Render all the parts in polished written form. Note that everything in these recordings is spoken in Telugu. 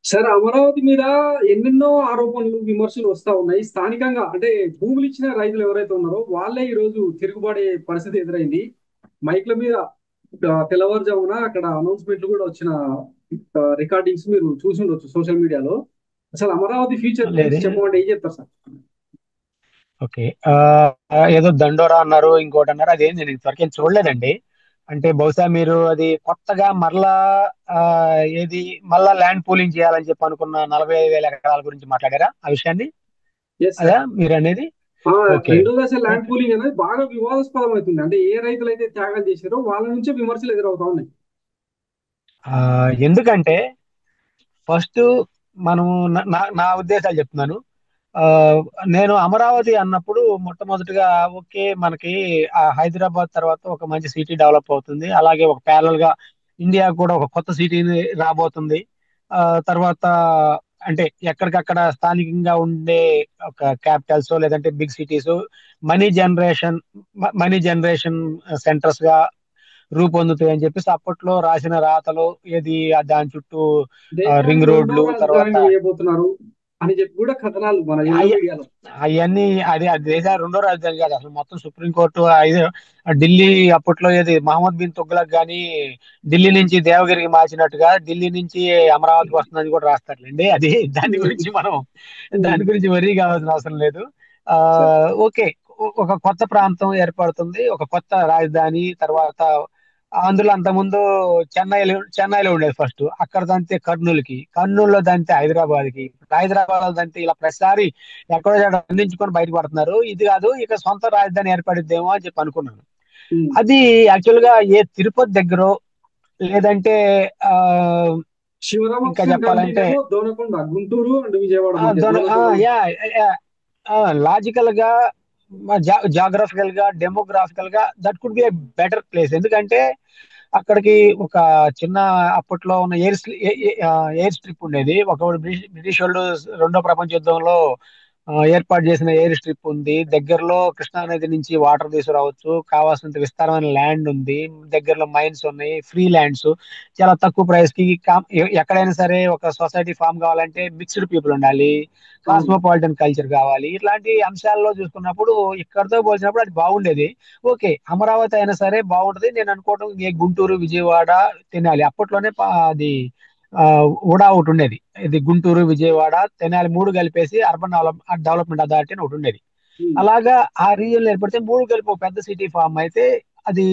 సరే, అమరావతి మీద ఎన్నెన్నో ఆరోపణలు, విమర్శలు వస్తా ఉన్నాయి. స్థానికంగా అంటే భూములు ఇచ్చిన రైతులు ఎవరైతే ఉన్నారో వాళ్ళే ఈ రోజు తిరుగుబడే పరిస్థితి ఎదురైంది. మైక్ల మీద తెల్లవారుజామున అక్కడ అనౌన్స్మెంట్లు కూడా వచ్చిన రికార్డింగ్స్ మీరు చూసి ఉండొచ్చు సోషల్ మీడియాలో. అసలు అమరావతి ఫ్యూచర్ గురించి లేదే. చెప్పమంటే ఏం చెప్తారు సార్? ఓకే. ఏదో దండోరా అన్నారు, ఇంకోటి అన్నారు. అదేం నేను ఇంతవరకు ఏం చూడలేదండి. అంటే బహుశా మీరు అది కొత్తగా మరలా ఆ, ఏది మళ్ళా ల్యాండ్ పూలింగ్ చేయాలని చెప్పి అనుకున్న 45,000 ఎకరాల గురించి మాట్లాడారా ఆ విషయాన్ని? ఎస్ అదా సార్. మీరు అనేది? ఓకే. రెండో దశ ల్యాండ్ పూలింగ్ అనేది బాగా వివాదాస్పదం అవుతుంది. అంటే ఏ రైతులు అయితే త్యాగాలు చేశారో వాళ్ళ నుంచే విమర్శలు ఎదురవుతా ఉన్నాయి. ఎందుకంటే ఫస్ట్ మనము నా ఉద్దేశాలు చెప్తున్నాను. ఆ, నేను అమరావతి అన్నప్పుడు మొట్టమొదటిగా ఓకే, మనకి హైదరాబాద్ తర్వాత ఒక మంచి సిటీ డెవలప్ అవుతుంది. అలాగే ఒక ప్యారల్ గా ఇండియా కూడా ఒక కొత్త సిటీ రాబోతుంది. ఆ తర్వాత అంటే ఎక్కడికక్కడ స్థానికంగా ఉండే ఒక క్యాపిటల్స్ లేదంటే big cities money generation centres గా రూపొందుతాయి అని చెప్పేసి అప్పట్లో రాసిన రాతలు ఏది దాని చుట్టూ దేశానికి రింగ్ రెండో రోడ్లు తర్వాత రాజధానిని వేయబోతున్నారు అని చెప్పి కూడా కథనాలు మన ఎల్లో మీడియాలో. అవన్నీ అది దేశ రెండో రాజధాని కాదు అసలు. మొత్తం సుప్రీంకోర్టు ఐదు ఢిల్లీ అప్పట్లో ఏది మహమ్మద్ బిన్ తుగ్లక్ గాని ఢిల్లీ నుంచి దేవగిరికి మార్చినట్టుగా ఢిల్లీ నుంచి అమరావతికి వస్తుందని కూడా రాస్తారులేండి. అది దాని ఉమ్, గురించి మనం ఉమ్, దాని గురించి వరీ కావాల్సిన అవసరం లేదు. ఆ సరే. ఓకే. ఒక కొత్త ప్రాంతం ఏర్పడుతుంది, ఒక కొత్త రాజధాని. తర్వాత అందులో అంతకుముందు చెన్నైలో ఉండేది ఫస్ట్. అక్కడ దంతే కర్నూలుకి, కర్నూలులో దంతే హైదరాబాద్ కి, హైదరాబాద్ లో దంతే ఇలా ప్రతిసారి ఎక్కడో చోట అందించుకొని బయట పడుతున్నారు. ఇది కాదు ఇక సొంత రాజధాని ఏర్పడిద్దేమో అని చెప్పి అనుకున్నాను. ఉమ్. అది యాక్చువల్ గా ఏ తిరుపతి దగ్గర లేదంటే ఆ ఇంకా శివరామకృష్ణ చెప్పాలంటే అంటేనేమో దోనకొండ, గుంటూరు అండ్ విజయవాడ మధ్య దోనకొండలో. యా లాజికల్ గా జాగ్రఫికల్ గా డెమోగ్రాఫికల్ గా that could be A better place. ఎందుకంటే అక్కడికి ఒక చిన్న అప్పట్లో ఉన్న ఎయిర్ స్ట్రిప్ ఉండేది. ఒక బ్రిటిష్ వాళ్ళు రెండో ప్రపంచ యుద్ధంలో ఏర్పాటు చేసిన ఎయిర్ స్ట్రిప్ ఉంది. దగ్గరలో కృష్ణా నది నుంచి వాటర్ తీసుకురావచ్చు, కావాల్సినంత విస్తారమైన ల్యాండ్ ఉంది, దగ్గరలో మైన్స్ ఉన్నాయి, ఫ్రీ ల్యాండ్స్ చాలా తక్కువ ప్రైస్ కి. ఎక్కడైనా సరే ఒక సొసైటీ ఫామ్ కావాలంటే మిక్స్డ్ పీపుల్ ఉండాలి, అవును. కాస్మోపాలిటన్ కల్చర్ కావాలి. ఇట్లాంటి అంశాల్లో చూసుకున్నప్పుడు ఇక్కడతో పోల్చినప్పుడు అది బాగుండేది. ఓకే, అమరావతి అయినా సరే బాగుంటది నేను అనుకోవటం. ఏ గుంటూరు విజయవాడ తెనాలి అప్పట్లోనే అది ఆ, ఉడా ఒకటి ఉండేది. ఇది గుంటూరు విజయవాడ తెనాలి మూడు కలిపేసి అర్బన్ డెవలప్మెంట్ అథారిటీ అని ఒకటి ఉండేది. ఉమ్, అలాగా ఆ రీజియన్ ఏర్పడితే మూడు కలిపి ఒక పెద్ద సిటీ ఫామ్ అయితే అది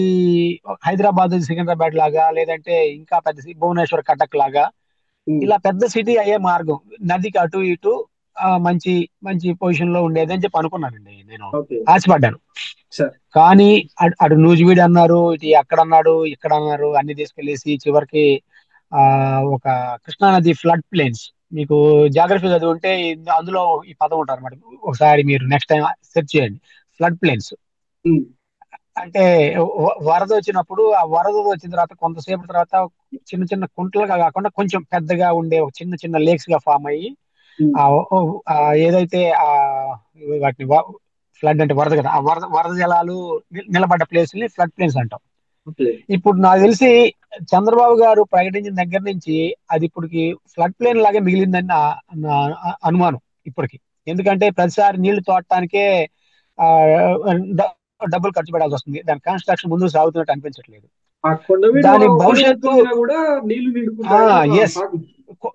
హైదరాబాద్ సికింద్రాబాద్ లాగా లేదంటే ఇంకా పెద్ద భువనేశ్వర్ కటక్ లాగా ఉమ్. ఇలా పెద్ద సిటీ అయ్యే మార్గం నదికి అటు ఇటు మంచి మంచి పొజిషన్ లో ఉండేది అని చెప్పి అనుకున్నానండి. నేను ఓకే ఆశపడ్డాను. సార్. కానీ అటు నూజివీడు అన్నారు, ఇటు అక్కడ అన్నాడు, ఇక్కడ అన్నారు, అన్ని తీసుకెళ్లేసి చివరికి ఆ ఒక కృష్ణానది ఫ్లడ్ ప్లేన్స్. మీకు జాగ్రఫీ చదివి ఉంటే అందులో ఈ పదం ఉంటారు అనమాట. ఒకసారి మీరు నెక్స్ట్ టైం సెర్చ్ చేయండి. ఫ్లడ్ ప్లేన్స్ ఉమ్, అంటే వరద వచ్చినప్పుడు ఆ వరద వచ్చిన తర్వాత కొంతసేపు తర్వాత చిన్న చిన్న కుంటలుగా కాకుండా కొంచెం పెద్దగా ఉండే ఒక చిన్న చిన్న లేక్స్ గా ఫామ్ అయ్యి ఉమ్. ఆ ఆ ఏదైతే వాటిని ఫ్లడ్ అంటే వరద కదా, ఆ వరద జలాలు నిలబడ్డ ప్లేస్ ని ఫ్లడ్ ప్లేన్స్ అంటాం. ఓకే. ఇప్పుడు నాకు తెలిసి చంద్రబాబు గారు ప్రకటించిన దగ్గర నుంచి అది ఇప్పటికి ఫ్లడ్ ప్లేన్ లాగే మిగిలిందని అనుమానం ఇప్పటికి. ఎందుకంటే ప్రతిసారి నీళ్లు తోడటానికే ఆ, డ- డబ్బులు ఖర్చు పెట్టాల్సి వస్తుంది. దాని కన్స్ట్రక్షన్ ముందుకు సాగుతున్నట్టు అనిపించట్లేదు. ఆ కొండవీటి దాని వాగు ఒకటి భవిష్యత్తు ఉప్పొంగినా కూడా నీళ్లు నిండుకుంటాయని ఒక yes, talk.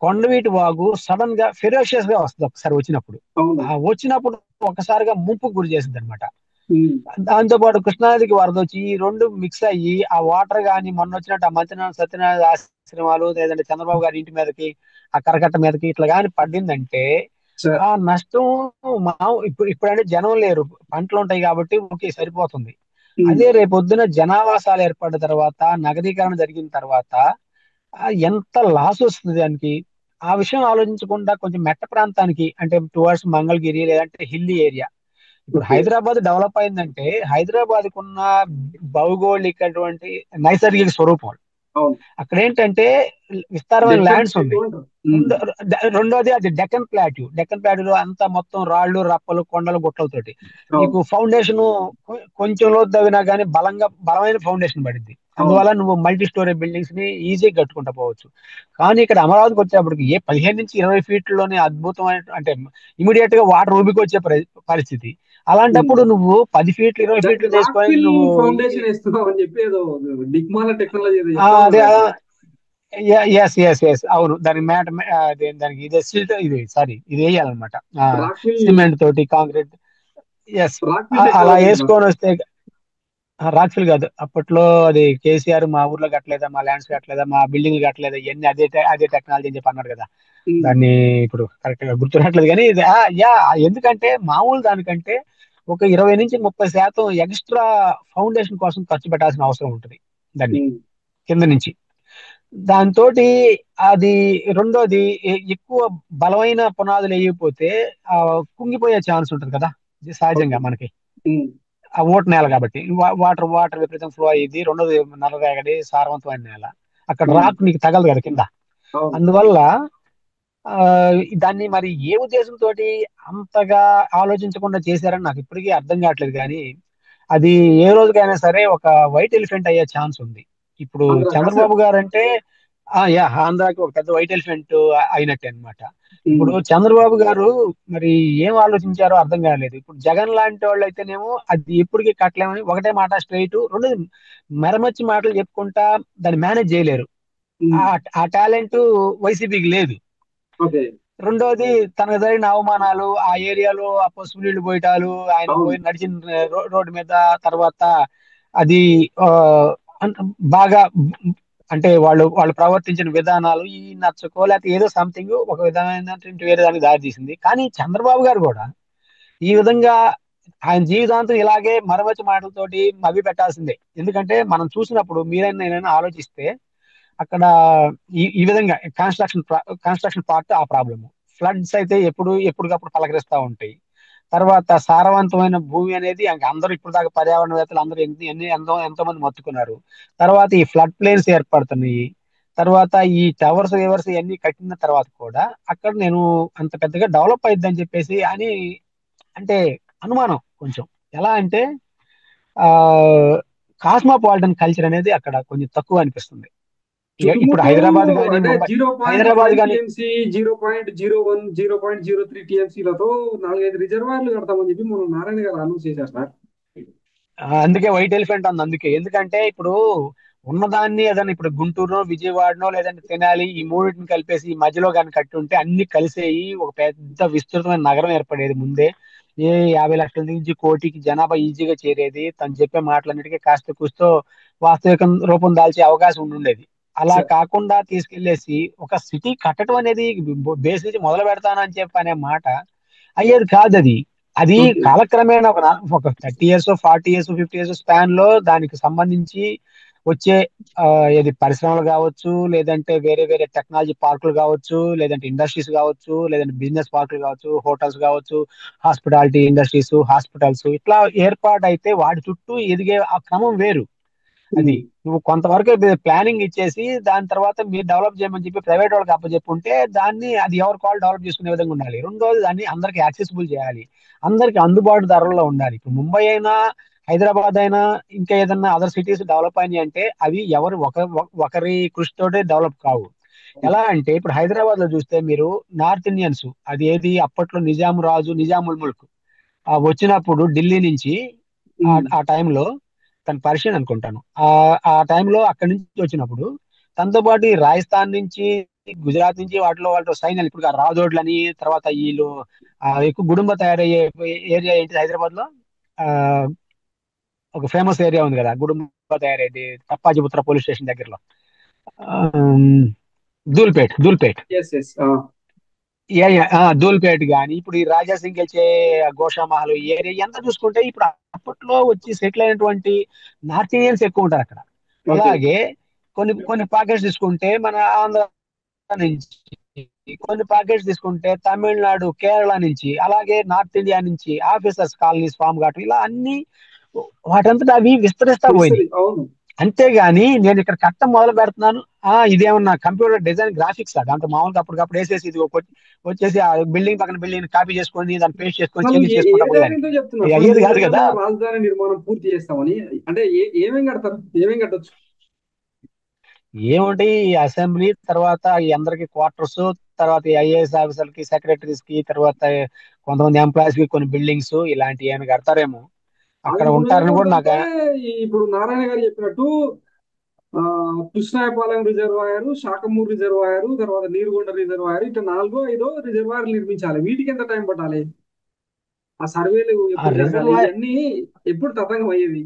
Kondaveeti Vagu sudden గా ఫెరోషియస్ గా వస్తుంది ఒకసారి వచ్చినప్పుడు. అవును. వచ్చినప్పుడు ఒకసారిగా ముంపుకు గురి చేసింది అనమాట. ఉమ్, దాంతో పాటు కృష్ణానదికి వరద వచ్చి ఈ రెండు మిక్స్ అయ్యి ఆ వాటర్ గాని మొన్న వచ్చినట్టు ఆ మంత్రినాథ్ సత్యనారాయణ ఆశ్రమాలు లేదంటే చంద్రబాబు గారి ఇంటి మీదకి ఆ కరకట్ట మీదకి ఇట్లా గాని పడిందంటే సార్. ఆ నష్టం మా ఇప్పుడంటే జనం లేరు, పంటలు ఉంటాయి కాబట్టి ఓకే సరిపోతుంది. ఉమ్, అదే రేపొద్దున జనావాసాలు ఏర్పడిన తర్వాత నగరీకరణ జరిగిన తర్వాత ఎంత లాస్ వస్తుంది దానికి. ఆ విషయం ఆలోచించకుండా కొంచెం మెట్ట ప్రాంతానికి అంటే టువర్డ్స్ మంగళగిరి లేదంటే హిల్లీ ఏరియా. ఇప్పుడు ఓకే. హైదరాబాద్ డెవలప్ అయిందంటే హైదరాబాద్ కున్న భౌగోళికటువంటి నైసర్గిక స్వరూపం. అవును. అక్కడ ఏంటంటే విస్తారమైన డెక్కన్ ల్యాండ్స్ ప్లేటూ ఉన్నాయి. అంటారు. ఉమ్, రెండోది అది డెక్కన్ ప్లాట్యూ అంతా మొత్తం రాళ్ళు రప్పలు కొండలు గుట్టలతోటి. అవును. నీకు ఫౌండేషన్ కొంచెం లోతు తవ్వినా కానీ బలమైన ఫౌండేషన్ పడింది. అవును. అందువల్ల నువ్వు మల్టీ స్టోరీ బిల్డింగ్స్ ని ఈజీగా కట్టుకుంటా పోవచ్చు. కానీ ఇక్కడ అమరావతికి వచ్చేప్పటికి 15 నుంచి 20 ఫీట్లోనే అద్భుతమైన అంటే ఇమీడియట్ గా వాటర్ ఊబికి వచ్చే పరిస్థితి. అలాంటప్పుడు నువ్వు 10 ఫీట్లు 20 ఫీట్లు దానికి రాక్ తీసుకొని ఫిల్ నువ్వు ఫౌండేషన్ వేస్తున్నావు అని చెప్పి ఏదో దిక్మాల టెక్నాలజీ ఏదో చెప్తా అదే ఉన్నారు కదా సార్. ఎస్ అవును, దానికి దానికి ఇది సిల్ట్ ఇది సారీ ఇది వేయాలన్నమాట. రాక్ ఫిల్ సిమెంట్ తోటి కాంక్రీట్. ఎస్, రాక్ ఫిల్ అలా టెక్నాలజీ అంటున్నారు వేసుకొని సార్. వస్తే రాక్ఫిల్ కాదు. అప్పట్లో అది కేసీఆర్ మా ఊర్లో కట్టలేదా, మా ల్యాండ్స్ కట్టలేదా, మా బిల్డింగ్లు కట్టలేదా, ఇవన్నీ అదే టెక్నాలజీ అని చెప్పి అన్నాడు కదా. ఉమ్, దాన్ని ఇప్పుడు కరెక్ట్ గా గుర్తురావట్లేదు కానీ ఇది యా, ఎందుకంటే మామూలు దానికంటే ఒక 20 నుంచి 30% ఎక్స్ట్రా ఫౌండేషన్ కోసం ఖర్చు పెట్టాల్సిన అవసరం ఉంటుంది దాన్ని ఉమ్, కింద నుంచి. దాంతో అది రెండోది ఎక్కువ బలమైన పునాదులు వేయకపోతే ఆ కుంగిపోయే ఛాన్స్ ఉంటుంది కదా, ఇది సహజంగా ఓకే. మనకి. ఉమ్, ఆ ఓట్ నేల కాబట్టి వాటర్ విపరీతం ఫ్లో అయ్యింది. రెండోది నల్లరేగడి సారవంతమైన నేల, అక్కడ ఉమ్, రాక్ నీకు తగలదు కదా కింద. అవును. అందువల్ల ఆ దాన్ని మరి ఏ ఉద్దేశంతో అంతగా ఆలోచించకుండా చేశారని నాకు ఇప్పటికీ అర్థం కావట్లేదు. కానీ అది ఏ రోజుకైనా సరే ఒక వైట్ ఎలిఫెంట్ అయ్యే ఛాన్స్ ఉంది. ఇప్పుడు ఆంధ్రాకా సార్. చంద్రబాబు గారు అంటే యా, ఆంధ్రాకి ఒక పెద్ద వైట్ ఎలిఫెంట్ అయినట్టే అన్నమాట. ఉమ్, ఇప్పుడు చంద్రబాబు గారు మరి ఏం ఆలోచించారో అర్థం కాలేదు. ఇప్పుడు జగన్ లాంటి వాళ్ళు అయితేనేమో అది ఎప్పటికీ కట్టలేమని ఒకటే మాట స్ట్రైట్, రెండు మెరమచ్చి మాటలు చెప్పుకుంటా దాన్ని మేనేజ్ చేయలేరు. ఉమ్, ఆ ఆ టాలెంట్ వైసీపీకి లేదు. ఓకే. రెండోది తనకు జరిగిన అవమానాలు, ఆ ఏరియాలో ఆ పసుపు నీళ్లు పోయటాలు, ఆయన అవును. పోయి నడిచిన రోడ్డు మీద, తర్వాత అది ఆ, అన్- బాగా అంటే వాళ్ళు ప్రవర్తించిన విధానాలు ఈ నచ్చకో లేకపోతే ఏదో సంథింగ్ ఒక విధమైనటువంటి వేరే దానికి దారి తీసింది. కానీ చంద్రబాబు గారు కూడా ఈ విధంగా ఆయన జీవితాంతం ఇలాగే మరమచ్చు మాటలతోటి మభ్య పెట్టాల్సిందే. ఎందుకంటే మనం చూసినప్పుడు మీరైనా నేనైనా ఆలోచిస్తే అక్కడ ఈ విధంగా కన్స్ట్రక్షన్ పార్ట్ ఆ ప్రాబ్లమ్. ఫ్లడ్స్ అయితే ఎప్పటికప్పుడు పలకరిస్తూ ఉంటాయి. తర్వాత సారవంతమైన భూమి అనేది ఇంక అందరూ ఇప్పుడు దాకా పర్యావరణవేత్తలు అందరూ ఎంతో మంది మొత్తుకున్నారు. తర్వాత ఈ ఫ్లడ్ ప్లేన్స్ ఏర్పడుతున్నాయి. తర్వాత ఈ టవర్స్ రివర్స్ ఇవన్నీ కట్టిన తర్వాత కూడా అక్కడ నేను అంత పెద్దగా డెవలప్ అయిద్దని చెప్పేసి అని అంటే అనుమానం కొంచెం. ఎలా అంటే ఆ కాస్మోపాలిటన్ కల్చర్ అనేది అక్కడ కొంచెం తక్కువ అనిపిస్తుంది. ఇప్పుడు చుట్టుముట్టు హైదరాబాద్ కానీ అంటే Mumbai, zero point Hyderabad five కానీ టీఎంసీ 0.01 0.03 టీఎంసీలతో 4-5 రిజర్వాయర్లు కడతామని చెప్పి మనం నారాయణ గారు అనౌన్స్ చేశారు సార్. అందుకే వైట్ ఎలిఫెంట్ ఉంది. అందుకే ఎందుకంటే ఇప్పుడు ఉన్నదాన్ని ఏదైనా ఇప్పుడు గుంటూరునో విజయవాడనో లేదంటే తెనాలి ఈ మూడింటిని కలిపేసి ఈ మధ్యలో కానీ కట్టి ఉంటే అన్ని కలిసేయి ఒక పెద్ద విస్తృతమైన నగరం ఏర్పడేది ముందే. 50 లక్షల నుంచి కోటికి జనాభా ఈజీగా చేరేది. తను చెప్పే మాటలన్నిటికీ కాస్త కూస్తో వాస్తవిక రూపం దాల్చే అవకాశం ఉండేది. అలా సార్. కాకుండా తీసుకెళ్లేసి ఒక సిటీ కట్టడం అనేది బేస్ నుంచి మొదలు పెడతానని చెప్పి అనే మాట అయ్యేది కాదు. అది అది ఓకే. కాలక్రమేణా ఒక 30 ఇయర్స్ 40 ఇయర్స్ 50 ఇయర్స్ స్పాన్ లో దానికి సంబంధించి వచ్చే ఆ, ఏది పరిశ్రమలు కావచ్చు, లేదంటే వేరే వేరే టెక్నాలజీ పార్కులు కావచ్చు, లేదంటే ఇండస్ట్రీస్ కావచ్చు, లేదంటే బిజినెస్ పార్కులు కావచ్చు, హోటల్స్ కావచ్చు, హాస్పిటాలిటీ ఇండస్ట్రీస్, హాస్పిటల్స్ ఇట్లా ఏర్పాటైతే వాటి చుట్టూ ఎదిగే ఆ క్రమం వేరు. అది ఉమ్, నువ్వు కొంతవరకు ప్లానింగ్ ఇచ్చేసి దాని తర్వాత మీరు డెవలప్ చేయమని చెప్పి ప్రైవేట్ వాళ్ళకి అప్పచెప్పుంటే దాన్ని అది ఎవరి కాల్ డెవలప్ చేసుకునే విధంగా ఉండాలి. రెండోది దాన్ని అందరికి యాక్సెసిబుల్ చేయాలి, అందరికి అందుబాటు ధరల్లో ఉండాలి. ఇప్పుడు ముంబై అయినా హైదరాబాద్ అయినా ఇంకా ఏదన్నా అదర్ సిటీస్ డెవలప్ అయినాయి అంటే అవి ఎవరు ఒకరి కృషితోటే డెవలప్ కావు. ఎలా అంటే ఇప్పుడు హైదరాబాద్ లో చూస్తే మీరు నార్త్ ఇండియన్స్, అది ఏది అప్పట్లో నిజాముల్ ముల్క్ వచ్చినప్పుడు ఢిల్లీ నుంచి ఉమ్, ఆ టైంలో తను పర్షియన్ అనుకుంటాను. ఆ టైంలో అక్కడి నుంచి వచ్చినప్పుడు తనతో పాటు ఈ రాజస్థాన్ నుంచి గుజరాత్ నుంచి వాటిలో సైన్యాలు ఇప్పుడు రాజోడ్లని తర్వాత వీళ్ళు ఎక్కువ గుడుంబ తయారయ్యే ఏరియా ఏంటి హైదరాబాద్ లో. ఆ ఒక ఫేమస్ ఏరియా ఉంది కదా గుడుంబ తయారయ్యేది, తప్పాజిపుత్ర పోలీస్ స్టేషన్ దగ్గరలో. ఆమ్, ధూల్పేట్. Yes yes. ధూల్పేట్ గాని ఇప్పుడు ఈ రాజా సింగ్ గెలిచే గోషామహల్ ఈ ఏరియా ఎంత చూసుకుంటే ఇప్పుడు అప్పట్లో వచ్చి సెటిల్ అయినటువంటి నార్త్ ఇండియన్స్ ఎక్కువ ఉంటారు అక్కడ. ఓకే. అలాగే కొన్ని కొన్ని ప్యాకేజ్ తీసుకుంటే మన ఆంధ్ర నుంచి, కొన్ని ప్యాకేజ్ తీసుకుంటే తమిళనాడు కేరళ నుంచి, అలాగే నార్త్ ఇండియా నుంచి ఆఫీసర్స్ కాలనీస్ ఫామ్ ఘాట్ ఇలా అన్ని వాటంతటా అవి విస్తరిస్తా పోయినాయి. అవును. అంతేగాని నేను ఇక్కడ కట్టం మొదలు పెడుతున్నాను, ఇదేమన్నా కంప్యూటర్ డిజైన్ గ్రాఫిక్స్ దాంట్లో మామూలుగా అప్పటికప్పుడు వేసేసి ఇది వచ్చేసి ఆ బిల్డింగ్ పక్కన బిల్డింగ్ కాపీ చేసుకొని దాన్ని పేస్ట్ చేసుకొని అసలు చేంజ్ ఏ చేసుకుంటా పోయేదానికి ధైర్యంతో చెప్తున్నారు ఇది సార్ అయ్యేది 3 కాదు కదా. నెలల్లో రాజధాని నిర్మాణం పూర్తి చేస్తామని? అంటే ఏమేం కడతారు, ఏమేం కట్టొచ్చు? ఏముంటాయి ఈ అసెంబ్లీ తర్వాత ఈ అందరికి క్వార్టర్స్, తర్వాత ఈ ఐఏఎస్ ఆఫీసర్కి, సెక్రటరీస్ కి, తర్వాత కొంతమంది ఎంప్లాయీస్ కి కొన్ని బిల్డింగ్స్ ఇలాంటివి ఏమైనా కడతారేమో, అవి అక్కడ ఎప్పుడు ఉంటారని కూడా నాకు. చేయకూడదంటే ఇప్పుడు నారాయణ గారు చెప్పినట్టు ఆ, కృష్ణాయపాలెం రిజర్వాయర్, శాఖమూరు రిజర్వాయర్, తర్వాత నీరుగొండ రిజర్వాయర్, ఇట్లా నాలుగో ఐదో రిజర్వాయర్ నిర్మించాలి. వీటికి ఎంత టైం పట్టాలి? ఆ సర్వేలు ఆ ఎప్పుడు జరగాలి? రిజర్వాయర్, ఇవన్నీ ఎప్పుడు తతంగం అయ్యేది?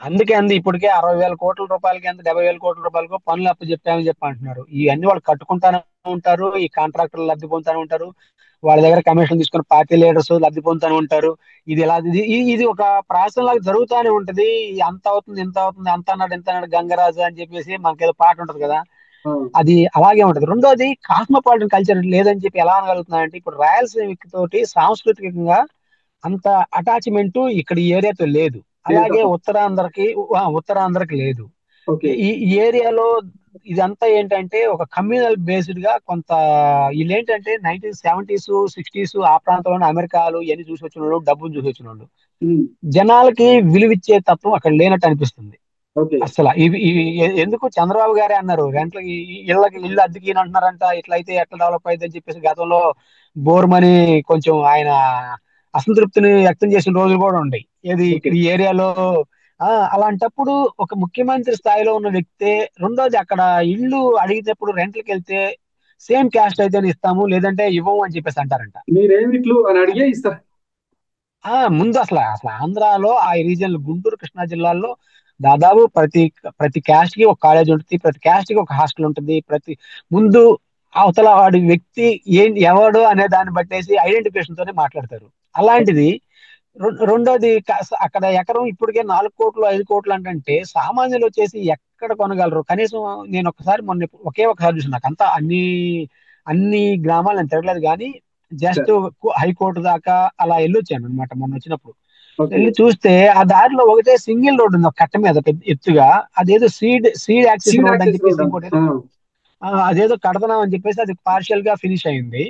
అందుకే అంది ఇప్పటికే 60,000 కోట్ల రూపాయలకి, ఎంత 70,000 కోట్ల రూపాయలకు పనులు అప్పు చెప్పామని చెప్పి అంటున్నారు. ఇవన్నీ వాళ్ళు కట్టుకుంటానే ఉంటారు, ఈ కాంట్రాక్టర్లు లబ్ధి పొందుతానే ఉంటారు, వాళ్ళ దగ్గర కమిషన్ తీసుకుని పార్టీ లీడర్స్ లబ్ధి పొందుతూనే ఉంటారు. ఇది ఎలా ఇది ఒక ప్రాసెస్ లాగా జరుగుతూనే ఉంటది. అంత అవుతుంది, ఇంత అవుతుంది, అంత అన్నాడు, ఇంత అన్నాడు గంగరాజు అని చెప్పేసి మనకేదో పాట ఉంటది కదా, ఆ, అది అలాగే ఉంటది. రెండోది, కాస్మోపాలిటన్ కల్చర్ లేదని చెప్పి ఎలా అనగలుగుతున్నా అంటే, ఇప్పుడు రాయలసీమ తోటి సాంస్కృతికంగా అంత అటాచ్మెంట్ ఇక్కడ ఈ ఏరియాతో లేదు. అలాగే లేదంటారు. ఉత్తరాంధ్రకి లేదు. ఓకే. ఈ ఏరియాలో ఇదంతా ఏంటంటే ఒక కమ్యూనల్ బేస్డ్ గా కొంత, వీళ్ళు ఏంటంటే 1970s 60s ఆ ప్రాంతంలోనే అమెరికాలు ఇవన్నీ చూసి వచ్చిన వాళ్ళు, డబ్బులు చూసి వచ్చిన వాళ్ళు. ఉమ్, జనాలకి విలువిచ్చే తత్వం అక్కడ లేనట్టు అనిపిస్తుంది. ఓకే. అసలు ఇవి ఎందుకు చంద్రబాబు గారే అన్నారు, రెంట్లకి ఇల్లు అద్దెకి అంటున్నారంట, ఇట్లయితే ఎట్లా డెవలప్ అయింది అని చెప్పేసి గతంలో బోర్మని కొంచెం ఆయన అసంతృప్తిని వ్యక్తం చేసిన రోజులు కూడా ఉన్నాయి. ఏది ఓకే. ఇక్కడ ఈ ఏరియాలో. అలాంటప్పుడు ఒక ముఖ్యమంత్రి స్థాయిలో ఉన్న వ్యక్తే, రెండోది అక్కడ ఇల్లు అడిగేటప్పుడు రెంట్లకి వెళ్తే సేమ్ క్యాస్ట్ అయితే ఇస్తాము, లేదంటే ఇవ్వము అని చెప్పేసి అంటారంట. మీరేమి ఇట్లు అని అడిగే ఇస్తారు. ముందు అసలు ఆంధ్రాలో ఆ రీజియన్ గుంటూరు కృష్ణా జిల్లాల్లో దాదాపు ప్రతి ప్రతి క్యాస్ట్ కి ఒక కాలేజ్ ఉంటుంది, ప్రతి క్యాస్ట్ కి ఒక హాస్టల్ ఉంటుంది. ముందు అవతల వాడి వ్యక్తి ఎవడు అనే దాన్ని బట్టేసి ఐడెంటిఫికేషన్ తోనే మాట్లాడతారు. అలాంటిది రెండోది, అక్కడ ఎకరం ఇప్పటికే 4 కోట్లు 5 కోట్లు అంటే సామాన్యులు వచ్చేసి ఎక్కడ కొనగలరు కనీసం. నేను ఒకే ఒకసారి చూసాను, నాకు అంతా అన్ని గ్రామాలు నేను తిరగలేదు కానీ జస్ట్ సార్. హైకోర్టు దాకా అలా వెళ్ళొచ్చాను అనమాట మొన్న వచ్చినప్పుడు. ఓకే. వెళ్ళి చూస్తే ఆ దారిలో ఒకటే సింగిల్ రోడ్ ఉంది, ఒక కట్ట మీద పెద్ద ఎత్తుగా. అదేదో సీడ్ యాక్సెస్ సీడ్ రోడ్ అని యాక్సెస్ చెప్పేసి రోడ్. ఇంకోటి అదేదో కడతున్నాం అని చెప్పేసి అది పార్షియల్ గా ఫినిష్ అయింది.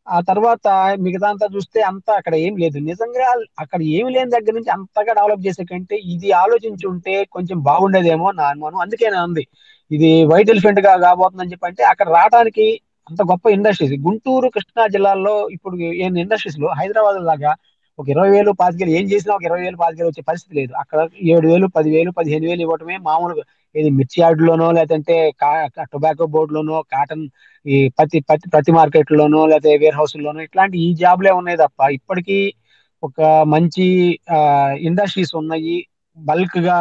ఆ తర్వాత మిగతా అంతా చూస్తే అంతా అక్కడ ఏం లేదు. నిజంగా అక్కడ ఏమి లేని దగ్గర నుంచి అంతగా డెవలప్ చేసే కంటే ఇది ఆలోచించి ఉంటే కొంచెం బాగుండేదేమో నా అనుమానం. అందుకే నా ఉంది ఇది వైట్ ఎలిఫెంట్ గా కాబోతుందని చెప్పి. అంటే అక్కడ రావడానికి అంత గొప్ప ఇండస్ట్రీస్ గుంటూరు కృష్ణా జిల్లాల్లో ఇప్పుడు ఏం ఇండస్ట్రీస్ లో హైదరాబాద్ లాగా ఒక 20,000 25,000 ఏం చేసినా ఒక 20,000 25,000 వచ్చే పరిస్థితి లేదు. అక్కడ 7,000 10,000 15,000 ఇవ్వటమే మామూలుగా. ఇది మిర్చి యార్డులోనో, లేదంటే టొబాకో బోర్డులోనో, కాటన్ ఈ పత్తి మార్కెట్లోనో, లేకపోతే వేర్ హౌస్లోనో, ఇట్లాంటి ఈ జాబ్లే ఉన్నాయి తప్ప ఇప్పటికీ ఒక మంచి ఇండస్ట్రీస్ ఉన్నాయి, బల్క్ గా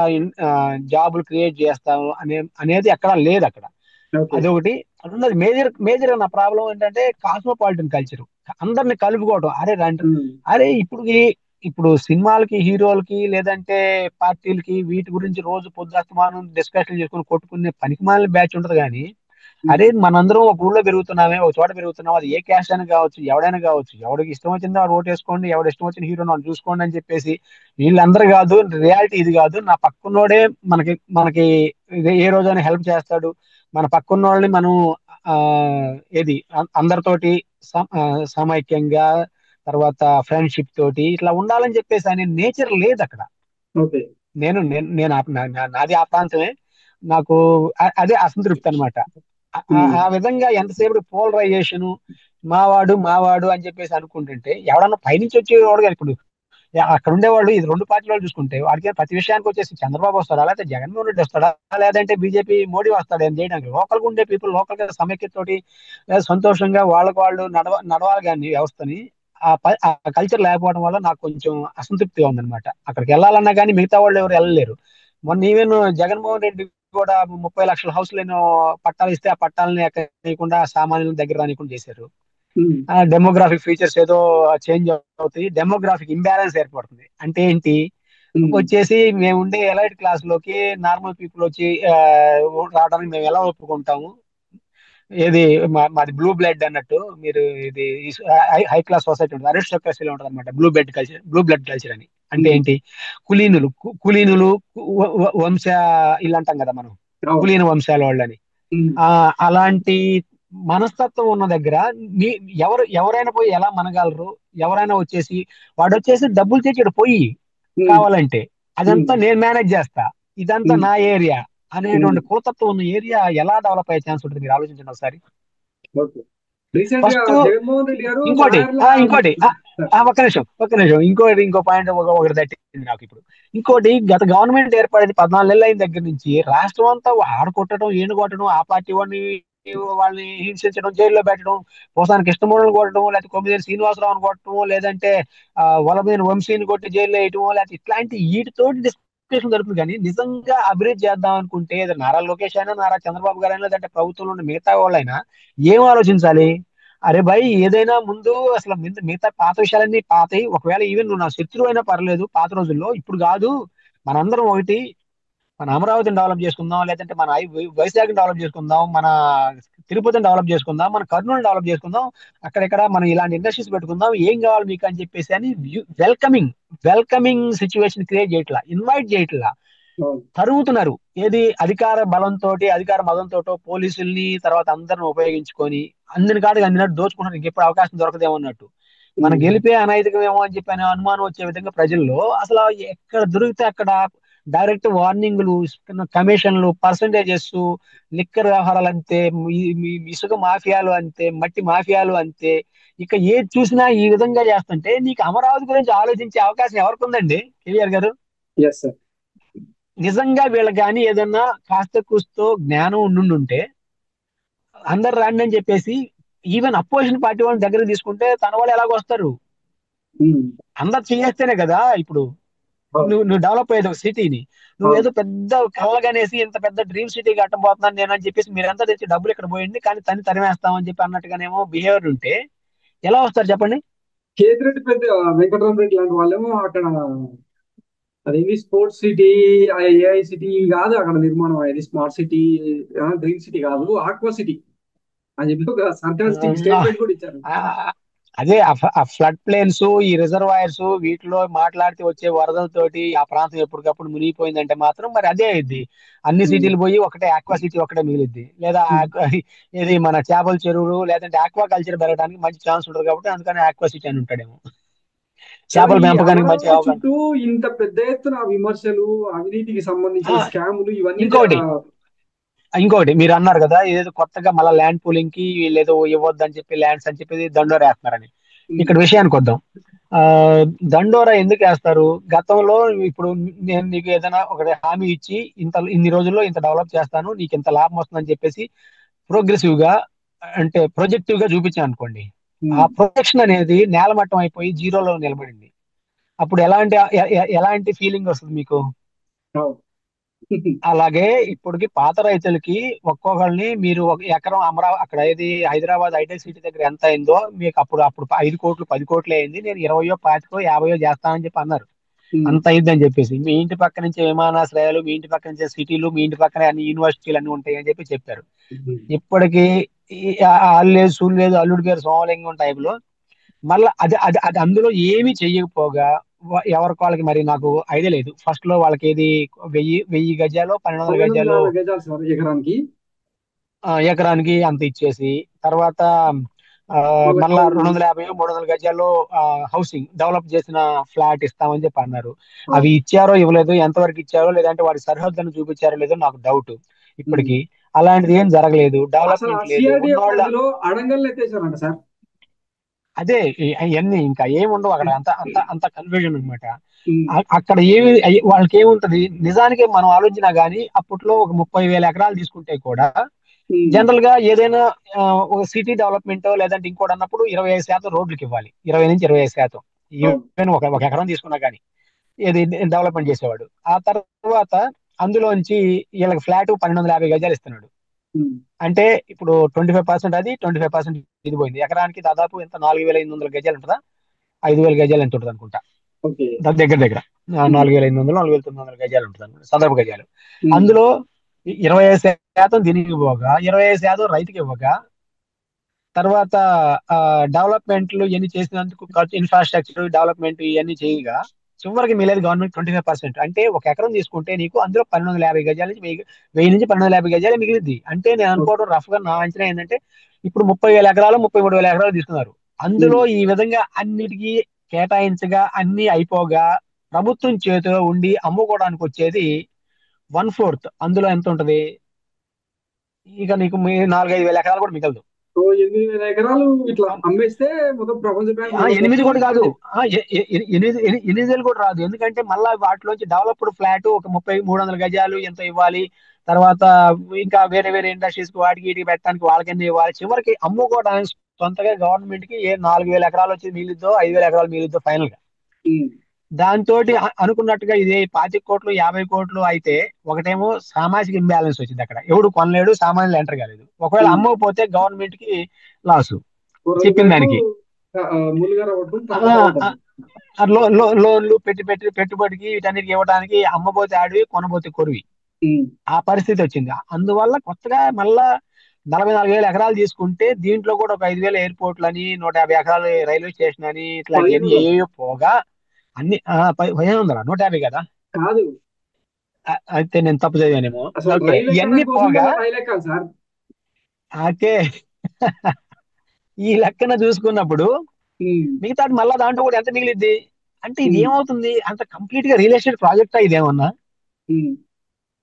జాబులు క్రియేట్ చేస్తాము అనేది ఎక్కడ లేదు అక్కడ. ఓకే. అదొకటి. రెండోది, మేజర్ నా ప్రాబ్లం ఏంటంటే కాస్మోపాలిటన్ కల్చర్, అందరిని కలుపుకోవడం. అరే రండి, ఉమ్, అరే ఇప్పుడు సినిమాలకి, హీరోలకి, లేదంటే పార్టీలకి వీటి గురించి రోజు పొద్దుస్తమానం డిస్కషన్ చేసుకుని కొట్టుకునే పనికిమాలిన బ్యాచ్ ఉంటది కానీ, ఉమ్, అరే మనందరం ఒక ఊళ్ళో పెరుగుతున్నామే, ఒక చోట పెరుగుతున్నాం, అది ఏ క్యాస్ట్ అని కావచ్చు, ఎవడైనా కావచ్చు, ఎవడికి ఇష్టం వచ్చిందో వాడు ఓటేసుకోండి, ఎవడు ఇష్టం వచ్చిన హీరోని వాళ్ళు చూసుకోండి అని చెప్పేసి, వీళ్ళందరూ కాదు, రియాలిటీ ఇది కాదు, నా పక్కనోడే మనకి మనకి ఏ రోజైనా హెల్ప్ చేస్తాడు, మన పక్కన్న వాళ్ళని మనం ఆ ఏది అందరితోటి సమైక్యంగా, తర్వాత ఫ్రెండ్షిప్ తోటి ఇట్లా ఉండాలని చెప్పేసి అనే నేచర్ లేదు అక్కడ. ఓకే. నేను నేను నేను నాది ఆ ప్రాంతమే. నాకు అదే అసంతృప్తి అనమాట. ఉమ్, ఆ విధంగా ఎంతసేపు పోలరైజేషన్, మావాడు మావాడు అని చెప్పేసి అనుకుంటుంటే, ఎవడన్నా పైనుంచి వచ్చేవాడు కదా ఇప్పుడు. అక్కడ ఉండేవాళ్ళు ఇది రెండు పార్టీల వాళ్ళు చూసుకుంటే, వాడికి ప్రతి విషయానికి వచ్చేసి చంద్రబాబు వస్తాడా, లేకపోతే జగన్మోహన్ రెడ్డి వస్తాడా, లేదంటే బీజేపీ మోడీ వస్తాడా అని చేయడానికి. లోకల్ గా ఉండే పీపుల్ లోకల్ గా సమైక్యతతోటి లేదా సంతోషంగా వాళ్ళకు వాళ్ళు నడవాలి కానీ వ్యవస్థని. ఆ కల్చర్ లేకపోవడం వల్ల నాకు కొంచెం అసంతృప్తిగా ఉందన్నమాట. అక్కడికి వెళ్ళాలన్నా కానీ మిగతా వాళ్ళు ఎవరు వెళ్ళలేరు. మొన్న ఈవెన్ జగన్మోహన్ రెడ్డి కూడా 30 లక్షల హౌస్లను పట్టాలు ఇస్తే ఆ పట్టాలని ఎక్కకుండా సామాన్యుల దగ్గర రానికుండా చేశారు. ఉమ్, డెమోగ్రాఫిక్ ఫీచర్స్ ఏదో చేంజ్ అవుతాయి, డెమోగ్రాఫిక్ ఇంబ్యాలెన్స్ ఏర్పడుతుంది. అంటే ఏంటి, ఉమ్, వచ్చేసి మేము ఉండే ఎలైట్ క్లాస్ లోకి నార్మల్ పీపుల్ వచ్చి రావడానికి మేము ఎలా ఒప్పుకుంటాము. ఏది మాది బ్లూ బ్లడ్ అన్నట్టు, మీరు ఇది హై క్లాస్ సొసైటీ ఉంటుంది, అరిస్టోక్రసీలో ఉంటుంది అనమాట బ్లూ బ్లడ్ కల్చర్ అని. అంటే ఉమ్, ఏంటి, కులీనులు వంశ ఇల్లు అంటాం కదా మనం, అవును. కులీన వంశాల వాళ్ళని. ఉమ్, ఆ అలాంటి మనస్తత్వం ఉన్న దగ్గర ఎవరైనా పోయి ఎలా మనగలరు. ఎవరైనా వచ్చేసి వాడు వచ్చేసి డబ్బులు తెచ్చాడు పోయి ఉమ్, కావాలంటే, ఉమ్, అదంతా నేను మేనేజ్ చేస్తా, ఇదంతా ఉమ్, నా ఏరియా, ఉమ్. అనేటువంటి కూతత్వం ఉన్న ఏరియా ఎలా డెవలప్ అయ్యే ఛాన్స్ ఉంటుంది మీరు ఆలోచించండి ఒకసారి. ఓకే. రీసెంట్ గా ఫస్ట్ జగన్మోహన్ రెడ్డి గారు ఇంకోటి సాయర్ల ఇంకోటి సార్. ఒక్క నిమిషం ఇంకో పాయింట్ ఒకటి తట్టింది నాకు ఇప్పుడు. ఇంకోటి, గత గవర్నమెంట్ ఏర్పడింది 14 నెలలు అయిన దగ్గర నుంచి రాష్ట్రం అంతా ఆడ కొట్టడం ఏను కొట్టడం, ఆ పార్టీ వాడిని వాళ్ళని హింసించడం, జైల్లో పెట్టడం, పోసానికి కృష్ణమూర్తిని కొట్టడం, లేకపోతే కొమ్మిదేని శ్రీనివాసరావుని కొట్టడం, లేదంటే వలమైన వంశీని కొట్టి జైల్లో వేయటం, లేకపోతే ఇట్లాంటి వీటితోటి డిస్కషన్ జరుగుతుంది. కానీ నిజంగా అభివృద్ధి చేద్దాం అనుకుంటే ఏదో నారా లోకేష్ అయినా, నారా చంద్రబాబు గారు అయినా, లేదంటే ప్రభుత్వంలో ఉన్న మిగతా వాళ్ళైనా ఏం ఆలోచించాలి? అరే భయ్, ఏదైనా ముందు అసలు మిగతా పాత విషయాలన్నీ పాతయి. ఒకవేళ ఈవెన్ నువ్వు నా శత్రువు అయినా పర్లేదు పాత రోజుల్లో, ఇప్పుడు కాదు. మనందరం ఒకటి, మన అమరావతిని డెవలప్ చేసుకుందాం, లేదంటే మన వైజాగ్ని డెవలప్ చేసుకుందాం, మన తిరుపతిని డెవలప్ చేసుకుందాం, మన కర్నూలు డెవలప్ చేసుకుందాం, అక్కడెక్కడ మనం ఇలాంటి ఇండస్ట్రీస్ పెట్టుకుందాం, ఏం కావాలి మీకు అని చెప్పేసి అని వెల్కమింగ్ వెల్కమింగ్ సిచ్యువేషన్ క్రియేట్ చేయట్లా, ఇన్వైట్ చేయట్లా, అవును. తరుగుతున్నారు. ఏది అధికార బలంతో, అధికార మదంతో పోలీసుల్ని తర్వాత అందరిని ఉపయోగించుకొని అందిన కాడికి అందినట్టు దోచుకుంటున్నారు. ఇంకెప్పుడు అవకాశం దొరకదేమో అన్నట్టు. మన ఉమ్. గెలిపే అనైతికమేమో అని చెప్పి అనే అనుమానం వచ్చే విధంగా ప్రజల్లో అసలు ఎక్కడ దొరికితే అక్కడ డైరెక్ట్ వార్నింగ్లు, కమిషన్లు, పర్సంటేజెస్, లిక్కర్ వ్యవహారాలు అంతే, ఇసుక మాఫియాలు అంతే, మట్టి మాఫియాలు అంతే. ఇక ఏది చూసినా ఈ విధంగా చేస్తుంటే నీకు అమరావతి గురించి ఆలోచించే అవకాశం ఎవరికి ఉందండి కేవీఆర్ గారు? Yes sir. నిజంగా వీళ్ళకి కానీ ఏదన్నా కాస్త కూస్తో జ్ఞానం ఉండుంటే అందరు రండి అని చెప్పేసి ఈవెన్ అపోజిషన్ పార్టీ వాళ్ళని దగ్గర తీసుకుంటే తన వాళ్ళు ఎలాగో వస్తారు. ఉమ్. అందరు చేస్తేనే కదా ఇప్పుడు అవును. నువ్వు డెవలప్ అయ్యేది ఒక సిటీని. అవును. నువ్వేదో పెద్ద కలగనేసి ఇంత పెద్ద డ్రీమ్ సిటీ కట్టబోతున్నాను నేను అని చెప్పేసి మీరంతా తెచ్చి డబ్బులు ఇక్కడ పోయింది కానీ తన్ని తరిమేస్తామని చెప్పి అన్నట్టుగానేమో బిహేవియర్ ఉంటే ఎలా వస్తారు చెప్పండి? కేతిరెడ్డి పెద్ద వెంకటరామరెడ్డి లాంటి వాళ్ళేమో అక్కడ అదేమి స్పోర్ట్స్ సిటీ, ఏఐ సిటీ కాదు అక్కడ నిర్మాణం అయ్యేది, స్మార్ట్ సిటీ, గ్రీన్ సిటీ కాదు, ఆక్వా సిటీ అని చెప్పి ఒక సర్కాస్టిక్ స్టేట్మెంట్ కూడా ఇచ్చారు. ఆ, అదే ఆ ఫ్లడ్ ప్లేన్స్, ఈ రిజర్వాయర్స్, వీటిలో మాట్లాడితే వచ్చే వరదలతోటి ఆ ప్రాంతం ఎప్పటికప్పుడు మునిగిపోయిందంటే మాత్రం మరి అదే అయింది. అన్ని ఉమ్. సిటీలు పోయి ఒకటే ఆక్వా సిటీ ఒకటే మిగిలిద్ది. లేదా ఉమ్. ఇది మన చేపల చెరువులు లేదంటే ఆక్వా కల్చర్ పెరగడానికి మంచి ఛాన్స్ ఉంటుంది కాబట్టి అందుకని ఆక్వా సిటీ అని ఉంటాడేమో. సార్, చేపల ఈ పెంపకానికి మంచి అమరావతి అవకాశం. చుట్టూ ఇంత పెద్ద ఎత్తున విమర్శలు, అవినీతికి ఆ, సంబంధించిన స్కాములు ఇవన్నీ ఇంకోటి ఇంకోటి మీరు అన్నారు కదా ఏదో కొత్తగా మళ్ళీ ల్యాండ్ పూలింగ్ కి వీళ్ళు ఏదో ఇవ్వద్దని చెప్పి ల్యాండ్స్ అని చెప్పి దండోరా వేస్తున్నారని. ఉమ్. ఇక్కడ విషయానికి వద్దాం. ఆ దండోరా ఎందుకు వేస్తారు? గతంలో ఇప్పుడు నేను నీకు ఏదైనా ఒక హామీ ఇచ్చి ఇన్ని రోజుల్లో ఇంత డెవలప్ చేస్తాను, నీకు ఇంత లాభం వస్తుందని చెప్పేసి ప్రోగ్రెసివ్ గా అంటే ప్రొజెక్టివ్ గా చూపించాను అనుకోండి. ఆ ఉమ్. ప్రొజెక్షన్ అనేది నేలమట్టం అయిపోయి జీరోలో నిలబడింది. అప్పుడు ఎలాంటి ఫీలింగ్ వస్తుంది మీకు? అవును. అలాగే ఇప్పటికి పాత రైతులకి ఒక్కొక్కరిని మీరు ఒక ఎకరం అమరావతి అక్కడ ఏది హైదరాబాద్ హైటెక్ సిటీ దగ్గర ఎంత అయిందో మీకు అప్పుడు అప్పుడు 5 కోట్లు 10 కోట్లు అయింది, నేను 20 25 50 చేస్తానని చెప్పి అన్నారు. ఉమ్. అంత అయింది అని చెప్పేసి మీ ఇంటి పక్క నుంచి విమానాశ్రయాలు, మీ ఇంటి పక్క నుంచి సిటీలు, మీ ఇంటి పక్కనే అన్ని యూనివర్సిటీలు అన్ని ఉంటాయి అని చెప్పి చెప్పారు. ఉమ్. ఇప్పటికి ఆళ్ళు లేదు సూళ్ళు లేదు అల్లుడి పేరు సోమలింగం టైప్ లో మళ్ళీ అది అందులో ఏమీ చెయ్యకపోగా ఎవరికి వాళ్ళకి మరి నాకు ఐడియా లేదు. ఫస్ట్ లో వాళ్ళకి ఏది 1000 గజాలు 1200 గజాలు 1250 గజాలు సార్ ఎకరానికి. ఎకరానికి అంత ఇచ్చేసి తర్వాత ఆ, వాళ్ళకి మళ్ళా 250 300 గజాలు హౌసింగ్ డెవలప్ చేసిన ఫ్లాట్ ఇస్తామని చెప్పి అన్నారు. అవి అవును. ఇచ్చారో ఇవ్వలేదు, ఎంతవరకు ఇచ్చారో లేదంటే వాడి సరిహద్దును చూపించారో లేదో నాకు డౌట్. ఉమ్. ఇప్పటికి అలాంటిది ఏం జరగలేదు, అసలు ఆ డెవలప్మెంట్ లేదు, సిఆర్డిఎఫ్ ఉన్నోళ్ళ పరిధిలో అడంగల్ ఎత్తేసారంట సార్. అదే ఇవన్నీ ఇంకా ఏముండవు అక్కడ. అంత అంత అంత కన్ఫ్యూజన్ అనమాట. ఉమ్. అక్కడ వాళ్ళకి ఏముంటది నిజానికి మనం ఆలోచించినా గానీ అప్పట్లో ఒక 30,000 ఎకరాలు తీసుకుంటే కూడా ఉమ్. జనరల్ గా ఏదైనా ఒక సిటీ డెవలప్మెంట్ లేదంటే ఇంకోటి అన్నప్పుడు 25% రోడ్లకు ఇవ్వాలి, 20 నుంచి 25%. అవును. ఈవెన్ ఒక ఎకరం తీసుకున్నా గానీ ఏది డెవలప్మెంట్ చేసేవాడు. ఆ తర్వాత అందులోంచి వీళ్ళకి ఫ్లాట్ 1250 గజాలు ఇస్తున్నాడు. ఉమ్. అంటే ఇప్పుడు 25% అది 25% ఇది పోయింది. ఎకరానికి దాదాపు ఎంత 4,500 గజాలు ఉంటుందా, 5,000 గజాలు ఎంత ఉంటుంది అనుకుంటా. ఓకే. దగ్గర దగ్గర ఉమ్. 4,500 4,900 గజాలు ఉంటుంది అనుకుంటా చదరపు గజాలు. ఉమ్. అందులో 25% దీనికి ఇవ్వగా 25% రైతుకి ఇవ్వగా తర్వాత డెవలప్మెంట్లు ఇవన్నీ చేసినందుకు ఖర్చు, ఇన్ఫ్రాస్ట్రక్చర్ డెవలప్మెంట్ ఇవన్నీ చేయగా చివరికి మిగిలేదు గవర్నమెంట్ 25%. అంటే ఒక ఎకరం తీసుకుంటే నీకు అందులో 1250 గజాల నుంచి 1000 నుంచి 1250 గజాలు మిగిలింది. అంటే నేను ఓకే. అనుకోవడం రఫ్ గా నా అంచనా ఏంటంటే ఇప్పుడు 30,000 ఎకరాలు 33,000 ఎకరాలు తీసుకున్నారు. అందులో ఉమ్. ఈ విధంగా అన్నిటికీ కేటాయించగా అన్ని అయిపోగా ప్రభుత్వం చేతిలో ఉండి అమ్ముకోవడానికి వచ్చేది 1/4 అందులో ఎంత ఉంటది? ఇక నీకు 4-5 వేల ఎకరాలు కూడా మిగలదు. సో 8,000 ఎకరాలు ఇట్లా అమ్మేస్తే మొత్తం ప్రపంచ బ్యాంక్ ఎనిమిది వ్యవస్థకు కూడా కాదు. ఇదే. ఎనిమిది వేలు కూడా రాదు. ఎందుకంటే మళ్ళీ వాటిలోంచి డెవలప్డ్ ఫ్లాట్ ఒక 30-300 గజాలు ఎంత ఇవ్వాలి. తర్వాత ఇంకా వేరే వేరే ఇండస్ట్రీస్ కి వాటికి వీటికి పెట్టడానికి వాళ్ళకి ఎంత ఇవ్వాలి. చివరికి అమ్ముకోవడానికి సొంతగా గవర్నమెంట్ కి 4,000 ఎకరాలు వచ్చి మిగిలిద్దో, 5,000 ఎకరాలు మిగిలిద్దో ఫైనల్ గా. ఉమ్, దాంతో అనుకున్నట్టుగా ఇది 25 కోట్లు 50 కోట్లు అయితే ఒకటేమో సామాజిక ఇంబ్యాలెన్స్ వచ్చింది. అక్కడ ఎవడు కొనలేడు, సామాన్యులు ఎంటర్ కాలేదు. ఒకవేళ ఉమ్. అమ్మకపోతే గవర్నమెంట్ కి లాసు వరల్డ్ చెప్పిన బ్యాంకు దానికి. ములుగర పడ్డం ఆ, తలకాయ ఆ, పడ్డది. లోన్లు పెట్టుబడికి వీటన్నిటికి ఇవ్వడానికి అమ్మబోతే ఆడివి కొనబోతే కొరివి ఉమ్. ఆ పరిస్థితి వచ్చింది. అందువల్ల కొత్తగా మళ్ళా 44,000 ఎకరాలు తీసుకుంటే దీంట్లో కూడా ఒక 5,000 ఎయిర్పోర్ట్లు అని, 150 ఎకరాలు రైల్వే స్టేషన్ అని, ఇట్లాంటివన్నీ 1500 ఏయో పోగా అన్ని 1500 150 కదా. కాదు. అయితే నేను తప్పు చదివానేమో. అసలు ఓకే, రైలు ఇవన్నీ ఎక్కడం కోసం పోగా మళ్ళీ రైలు ఎక్కాలి సార్. ఓకే. ఈ లెక్కన చూసుకున్నప్పుడు ఉమ్, మిగతాది మళ్ళా దాంట్లో కూడా ఎంత మిగిలిద్ది? అంటే ఇది ఉమ్, ఏమవుతుంది, అంత కంప్లీట్ గా రియల్ ఎస్టేట్ ప్రాజెక్టా ఇదేమన్నా? ఉమ్.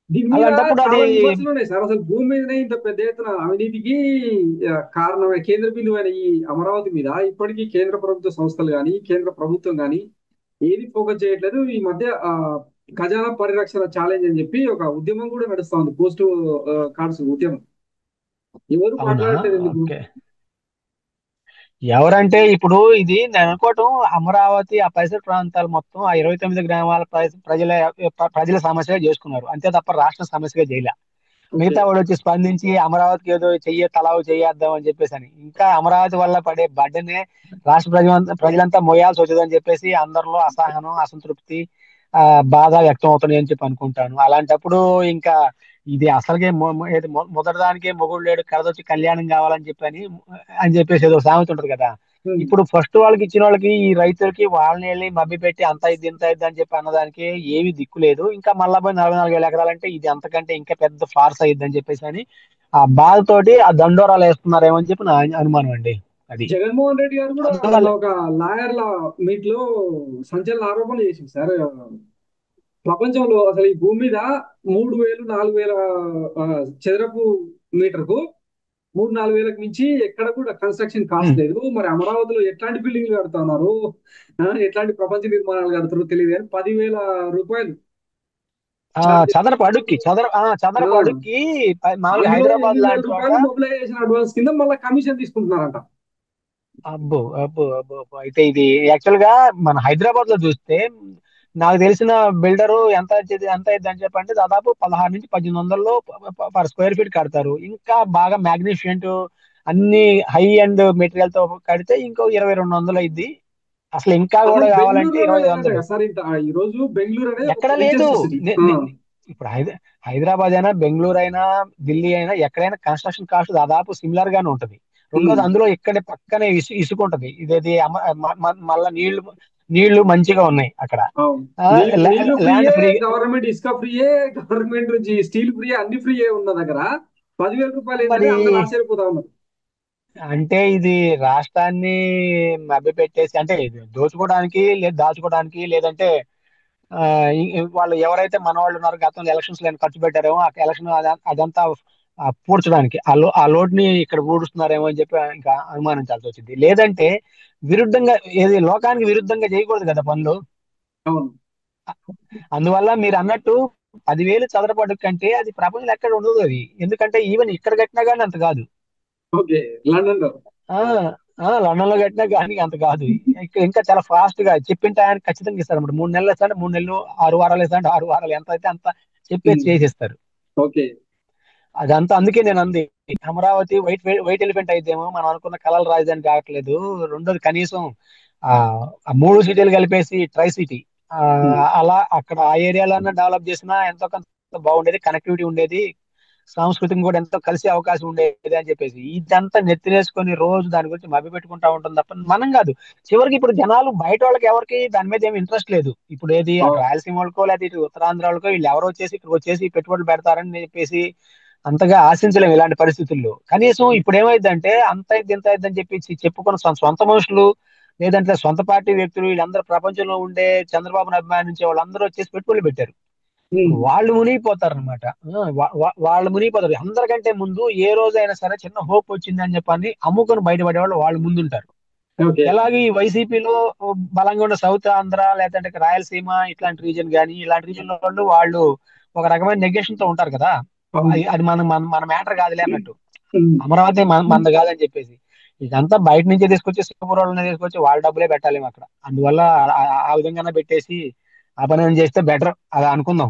దీని మీద అలాంటప్పుడు అది చాలా విమర్శలు ఉన్నాయి సార్. అసలు భూమి మీదనే ఇంత పెద్ద ఎత్తున అవినీతికి కారణమైన కేంద్ర బిందువు అయిన ఈ అమరావతి మీద ఇప్పటికీ కేంద్ర ప్రభుత్వ సంస్థలు కానీ కేంద్ర ప్రభుత్వం కానీ ఏది ఫోకస్ చేయట్లేదు. ఈ మధ్య ఖజానా పరిరక్షణ ఛాలెంజ్ అని చెప్పి ఒక ఉద్యమం కూడా నడుస్తా ఉంది. పోస్ట్ కార్డ్స్ ఉద్యమం. ఎవరు అవునా? మాట్లాడట్లేదు ఎందుకు? ఓకే. ఎవరంటే ఇప్పుడు ఇది నేను అనుకోవటం, అమరావతి ఆ పరిసర ప్రాంతాలు మొత్తం ఆ 29 గ్రామాల ప్రజల సమస్యగా చేసుకున్నారు అంతే తప్ప రాష్ట్ర సమస్యగా చేయలే. ఓకే. మిగతా వాడు వచ్చి స్పందించి అమరావతికి ఏదో తలావు చెయ్యేద్దాం అని చెప్పేసి అని, ఇంకా అమరావతి వల్ల పడే బడ్డనే రాష్ట్ర ప్రజలంతా మోయాల్సి వచ్చేదని చెప్పేసి అందరిలో అసహనం, అసంతృప్తి, ఆ బాధ వ్యక్తం అవుతున్నాయి అని చెప్పి అనుకుంటాను. అలాంటప్పుడు ఇంకా ఇది అసలుగే మొదటి దానికే మొగుడు లేడు కరదొచ్చి కళ్యాణం కావాలని చెప్పి అని చెప్పేసి ఏదో సామెత ఉంటది కదా. ఉమ్. ఇప్పుడు ఫస్ట్ వాళ్ళకి ఇచ్చిన వాళ్ళకి ఈ రైతులకి వాళ్ళని వెళ్ళి మభ్య పెట్టి అంత ఇది ఇంత ఇది అని చెప్పి అన్నదానికి ఏమీ దిక్కు లేదు. ఇంకా మళ్ళా పోయి 44,000 ఎకరాలు అంటే ఇది అంతకంటే ఇంకా పెద్ద ఫార్స్ అయ్యిద్ది అని చెప్పేసి అని ఆ బాధతోటి ఆ దండోరాలు వేస్తున్నారేమో అని చెప్పి నా అనుమానం అండి. అది జగన్మోహన్ రెడ్డి గారు కూడా అందువల్ల మొన్న ఒక లాయర్ల మీట్ లో సంచలన ఆరోపణలు చేసింది సార్. ప్రపంచంలో అసలు ఈ భూమి మీద 3,000 4,000 చదరపు మీటర్కు 3-4 వేలకు మించి ఎక్కడ కూడా కన్స్ట్రక్షన్ కాస్ట్ ఉమ్, లేదు. మరి అమరావతిలో ఎట్లాంటి బిల్డింగ్లు కడుతున్నారు, ఎట్లాంటి ప్రపంచ నిర్మాణాలు కడుతున్నారో తెలియదు కానీ 10,000 రూపాయలు ఆ ఛార్జ్ చదరపు అడుక్కి చేస్తున్నారు. చదరపు అడుక్కి మామూలుగా అందులో హైదరాబాద్ 8,000 లాంటి చోట. రూపాయలు మొబిలైజేషన్ అడ్వాన్స్ కింద మళ్ళీ కమిషన్ తీసుకుంటున్నారంట. అబ్బో అబ్బో అబ్బో అబ్బో. అయితే ఇది యాక్చువల్ గా మన హైదరాబాద్ లో చూస్తే నాకు తెలిసిన బిల్డరు ఎంత అయింది అని చెప్పంటే దాదాపు 1600-1800లో పర్ స్క్వేర్ ఫీట్ కడతారు. ఇంకా బాగా మ్యాగ్నిఫిషెంట్ అన్ని హై అండ్ మెటీరియల్ తో కడితే ఇంకో 2,200 అయింది. అసలు ఇంకా అసలు కూడా కావాలంటే బెంగళూరులోనే ఇరవై ఐదు లేదంట వందలు కదా సార్ ఇంత. ఈ రోజు బెంగళూరు అనేది ఒక ఎక్కడ లేదు. Latest city. నే- నే- నే- ఇప్పుడు హైదరాబాద్ అయినా, బెంగళూరు అయినా, ఢిల్లీ అయినా ఎక్కడైనా కన్స్ట్రక్షన్ కాస్ట్ దాదాపు సిమిలర్ గానే ఉంటది. రెండోది అందులో ఇక్కడ పక్కనే ఇసుక ఉంటది. ఇదేది మళ్ళా నీళ్లు మంచిగా ఉన్నాయి అక్కడ. అవును. నీళ్లు ల్యాండ్ ఫ్రీయే, ఫ్రీ. గవర్నమెంట్ ఇసుక ఫ్రీయే, గవర్నమెంట్ నుంచి స్టీల్ ఫ్రీ, అన్ని ఫ్రీయే ఉన్న దగ్గర 10,000 రూపాయలు ఏంటని మరి అందరు ఆశ్చర్యపోతా ఉన్నారు. అంటే ఇది రాష్ట్రాన్ని మభ్యపెట్టేసి, అంటే ఇది దోచుకోవడానికి లేదు దాచుకోవడానికి, లేదంటే ఆ, వాళ్ళు ఎవరైతే మన వాళ్ళు ఉన్నారో గతంలో ఎలక్షన్స్ లో ఖర్చు పెట్టారేమో ఆ ఎలక్షన్ అదంతా పూడ్చడానికి ఆ లోటుని ఇక్కడ పూడుస్తున్నారేమో అని చెప్పి ఇంకా అనుమానించాల్సి వచ్చింది. లేదంటే విరుద్ధంగా, ఏది లోకానికి విరుద్ధంగా చేయకూడదు కదా పనులు. అవును. అందువల్ల మీరు అన్నట్టు 10,000 చదరపు అడుగు కంటే అది ప్రపంచంలో ఎక్కడ ఉండదు అది. ఎందుకంటే ఈవెన్ ఇక్కడ కట్టినా కానీ అంత కాదు. ఓకే. లండన్ లో. ఆ లండన్ లో కట్టినా కానీ అంత కాదు. ఇక్కడ ఇంకా చాలా ఫాస్ట్ గా చెప్పిన టయానికి ఖచ్చితంగా ఇస్తారు అన్నమాట. 3 నెలలు ఇస్తారంటే 3 నెలలు, 6 వారాలు ఇస్తారంటే 6 వారాలు, ఎంత అయితే అంత చెప్పేసి ఉమ్. చేసేస్తారు. ఓకే. అదంతా అందుకే నేను అంది, అమరావతి వైట్ వైట్ ఎలిఫెంట్ అయితేమో మనం అనుకున్న కలల రాజధాని కావట్లేదు. రెండోది కనీసం ఆ ఆ 3 సిటీలు కలిపేసి ట్రై సిటీ, ఆ ఉమ్. అలా అక్కడ ఆ ఏరియాలో డెవలప్ చేసినా ఎంతో కొంత బాగుండేది, కనెక్టివిటీ ఉండేది, సాంస్కృతికి కూడా ఎంతో కలిసే అవకాశం ఉండేది అని చెప్పేసి ఇదంతా నెత్తినేసుకొని రోజు దాని గురించి మభ్య పెట్టుకుంటా ఉంటుంది తప్ప మనం కాదు. చివరికి ఇప్పుడు జనాలు బయట వాళ్ళకి ఎవరికి దాని మీద ఏమి ఇంట్రెస్ట్ లేదు. ఇప్పుడు ఏది అటు అవును. రాయలసీమ వాళ్ళకో లేకపోతే ఇటు ఉత్తరాంధ్ర వాళ్ళకో వీళ్ళు ఎవరో వచ్చేసి ఇక్కడ వచ్చేసి పెట్టుబడులు పెడతారని చెప్పేసి అంతగా ఆశించలేము ఇలాంటి పరిస్థితుల్లో. కనీసం ఇప్పుడు ఏమైందంటే అంత అయింది ఇంత అయింది అని చెప్పి చెప్పుకున్న సొంత మనుషులు, లేదంటే సొంత పార్టీ వ్యక్తులు, వీళ్ళందరూ ప్రపంచంలో ఉండే చంద్రబాబును అభిమానించే వాళ్ళందరూ వచ్చేసి పెట్టుబడులు పెట్టారు. ఉమ్, వాళ్ళు మునిగిపోతారు అనమాట. వాళ్ళు మునిగిపోతారు. అందరికంటే ముందు ఏ రోజైనా సరే చిన్న హోప్ వచ్చింది అని చెప్పని అమ్ముకొని బయటపడే వాళ్ళు వాళ్ళు ముందుంటారు. ఓకే. ఎలాగే ఈ వైసీపీలో బలంగా ఉన్న సౌత్ ఆంధ్ర లేదంటే రాయలసీమ ఇట్లాంటి రీజన్ కానీ ఇలాంటి రీజన్ వాళ్ళు వాళ్ళు ఒక రకమైన నెగేషన్ తో ఉంటారు కదా. అవును. అది మన మ్యాటర్ కాదులే అన్నట్టు. ఉమ్, అమరావతి మనది కాదని చెప్పేసి ఇదంతా బయట నుంచే తీసుకొచ్చి సింగపూర్ వాళ్ళని తీసుకొచ్చి వాళ్ళ డబ్బులే పెట్టాలి అక్కడ. అందువల్ల ఆ విధంగా పెట్టేసి ఆ పని ఏమైనా చేస్తే బెటర్ అది అనుకుందాం.